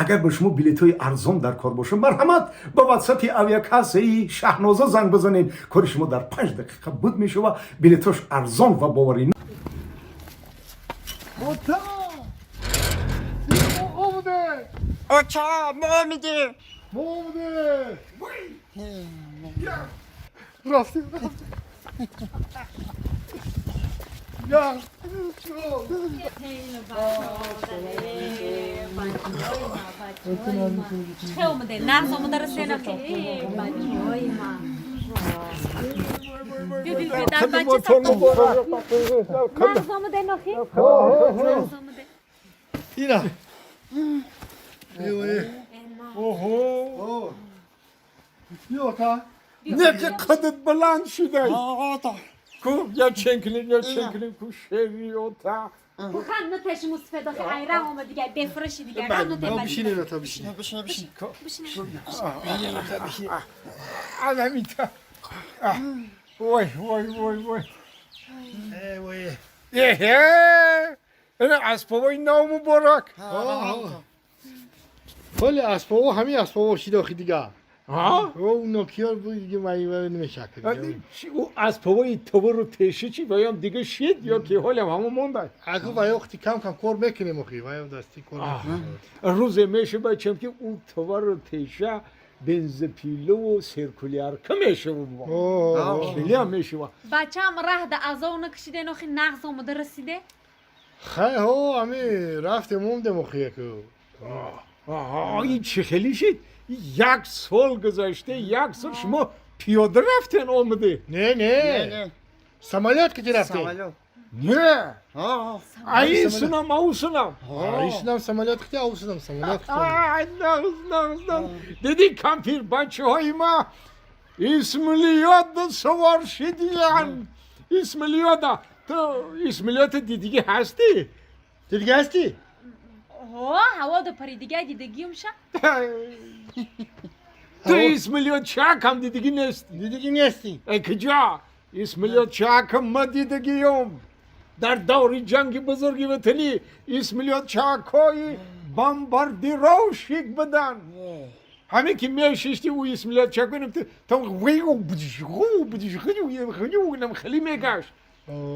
اگر به شما بلیط‌های ارزان در کار باشه مرحمت با واتساپ اویاکاسه شهنازه زنگ بزنین کار شما در 5 دقیقه بود میشه و بلیطاش ارزان و باوری آچا ما میده راستی یا چه اومده؟ نقض اومده رسینا که بچه های ما بیا در بچه ساختم نقض اومده نخی؟ نقض اومده اینا اوه یا تا نه که قدت بلند شده آقا کو یا چنکلین کو شویوتا بخند نتش مصفده خی ایران اومد دیگه بفرشی دیگه رم نته بشینید تا بشینید بشین آدمیتا وای این اسبابای نو مبارک ولی اسبابو همین اسبابو شیداخی دیگه ها او نوکیار بود دیگه مایی نمیشکل او اسبابای تو رو تشه چی بایم دیگه شید یا که حالم همون مونده اگه وای وقتی کم کار میکنیم اخی وای دستی کار میکنیم روز میشه بچم که اون تو رو تشه بنزپیلو و سرکولیار کمیشه و خیلی هم میشه و بچه هم ره ده از اون کشیده نخی نقض اومده رسیده خیلی ها همی رفتم موندم اخیه که این چه خیلی شد یک سال گذاشته یک سال شما پیاده رفتن آمده نه سمالیات که رفته نه آه این سنم او سنم ایشنم سمالیات که اوسنم سمالیات که نغز دیدی کمپیر بچه های ما اسمالیات سوار شدیان اسمالیات تو اسمالیات دیدگی هستی؟ دیگه هستی؟ هوا ده پری دیگه دیدگی میشه تو اسمالیات چاکم دیدگی نیستی دیدگی نیستی ای کجا اسمالیات چاکم ما دیدگیم در دور جنگ بزرگی وطنی اسمالیات چاکای بمباردیروشیک بدن همین که میششتی او اسمالیات چاک کنیم تو ویگو بدیش خیلی میگشت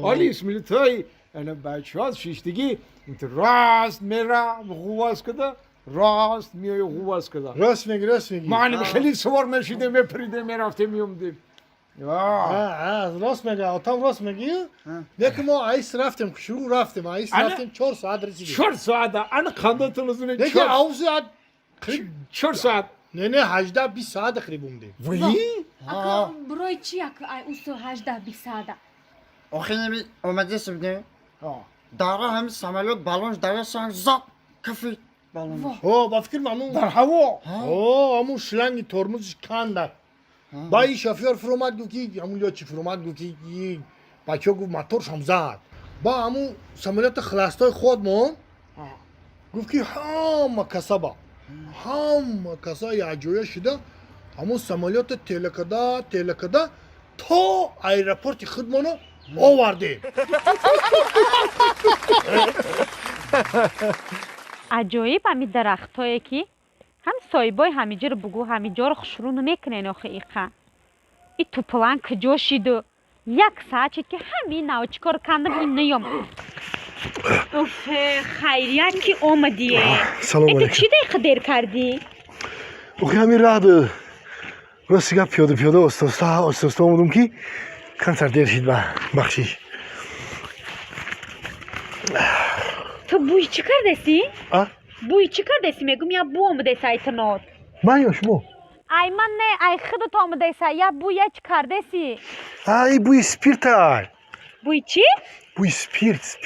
حالی اسمالیات های انا بچه ها ششتگی راست میره غواز کده راست میای غواز کده راست میگی معنی خیلی سوار میشیده میپریده میرفته میومده راست میگی آتام راست میگی لیکن ما ایس رفتیم شروع رفتیم ایس رفتیم 4 ساعت رسیدیم 4 ساعت انا خندتون از اونه لیکن او ساعت 4 ساعت نه 18 20 ساعت قریب بوده وی اکا برای چی اکا ای اوستو 18 20 ساعت آخه نمی اومده سبنه داره همین سمالیات بالونش داره سان زاپ کفی بالونش با فکر مامون در هوا همون شلنگ ترمزش کنده با این شافیار فرومد گو که همون یا چی فرومد گو که بچه گو موتورش هم زد با همون سمالیات خلاصتای خودمون گفت که همه کسای عجویه شده همون سمالیات تلکده تا ایرپورت خودمونو آورده عجایب همی درخت هایی که هم سایبای همیجا رو بگو همیجا رو خشرونو میکنن آخه ایقا ای تو پلان کجا شده یک ساعت شد که همین نو چکار کندم این نیام اوف خیریت که اومدیه سلام ای تو چی دیگه دیر کردی؟ اوکی همین راه ده راستی که پیاده استاستا اومدم که کنسر دیر شد بخشیش تو بوی چی کردسی؟ بوی چی کردسی میگم یا بو اومده سای تنات من یا شما ای من نه ای خودت اومده سای یا بوی چی کردسی؟ ای بوی سپیرت های بوی چی؟ بوی سپیرت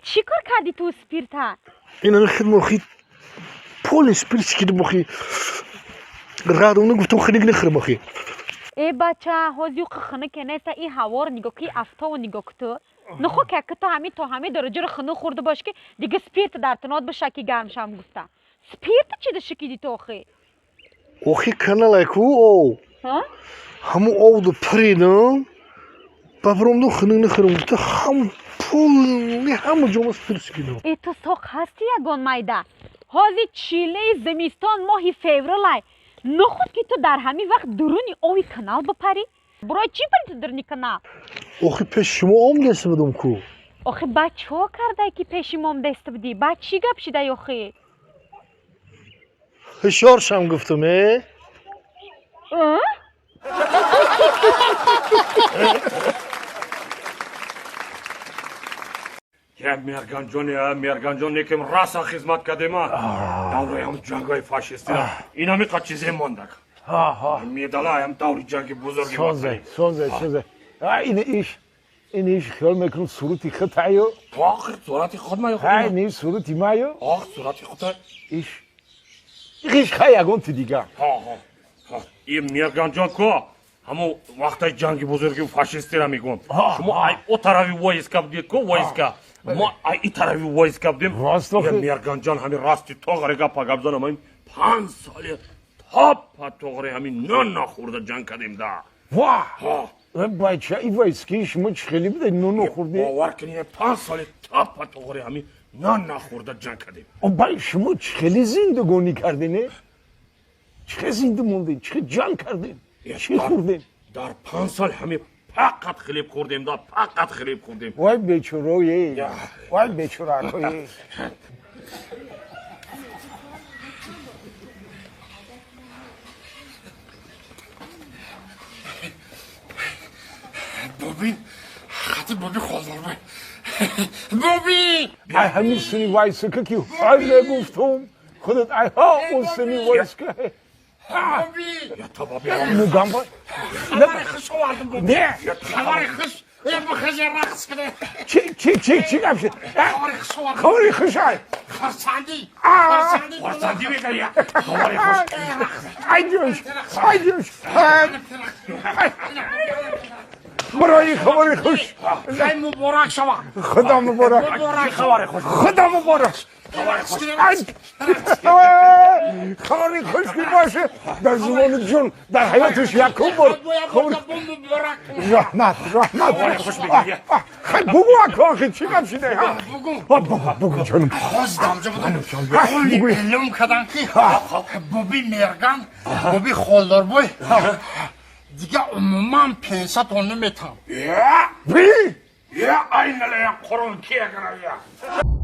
چی کار کردی تو سپیرت ها؟ این انا خدمه اخی پول سپیرت شکید مخی رادونه گفتم خیلی نخرم اخی ای بچه هزیو خنه که نیست ای هوا رو نگاه که افتا و نگاه که نخو که تو همین درجه رو خنه خورده باش که دیگه سپیرت در تنات بشه که گرمشم گفتم سپیرت چی ده شکیدی تو اخی؟ اخی کنه لایکو او همو او ده پریدم بابرم دو خنه نخرم گفته هم پول همو جمع سپیرت شکیدم ای تو ساق هستی یگان مایده حاضی چیله زمستان ماهی فیورلای نخود که تو در همین وقت درونی اوی کانال بپری برای چی پری تو درونی کانال آخه پیش شما آم دسته بدم کو آخه بچه ها کرده که پیشی مام دسته بدی بعد چی گپ شده آخه فشار شم گفتم یا میرگان جان یکم راسا خدمت کرده ما دوره هم جنگای فاشیستی این همی قد چیزی ماندک میدالا هم دوری جنگ بزرگی سونزه این ایش خیال میکنم صورتی خطایو آخر صورتی خود ما های نیست صورتی مایو آخر صورتی خود ایش خیلی اگون تی دیگه این میرگان جان که همون وقتای جنگ بزرگی فاشیستی را میگون شما ای او طرفی وایسکا بدید که وایسکا ما ای طرفی وایسکا بدیم راست آخه میرگان جان همین راستی توغره گپا گپ زنم همین 5 سالی تاپا توغره همین نخورده جنگ کردیم دا واه بچه ای وایسکی شما چه خیلی بده نون خورده باور کنید 5 سالی تاپا توغره همین نخورده جنگ کردیم بای شما چه خیلی زندگانی کردین چه زنده موندین چه جنگ کردین چی خوردین در 5 سال همین فقط خلیب خوردیم دا فقط خلیب خوردیم وای بیچوروی وای بیچوراکوی ببین خطی ببین خوزرمه ببین ای همین سنی وایسه که کی های گفتم خودت ای ها اون سنی وایسه ببین یا تا بابی موگم باید خبر خش آوردم ببین نه خبر خش یا بخشی رقص کنه چی گفشه خبر خش آوردم خبری خشای خرسندی بگه یا خبر خش ای جوش برای خبری خوش زی مبارک شما خدا مبارک خبر خوش خدا مبارک خبر خوش خبری خوش که باشه در زمان جون در حیاتش یکم بار خبری رحمت خوش بگی خیلی بگو اکا چی گم شده بگو جانم باز دامجا بودم کلی علم کردن که بابی مرگان بابی خالدار بای دیگه عموما 500 تا نمیتم بی یا اینه قرون کیه کنه یا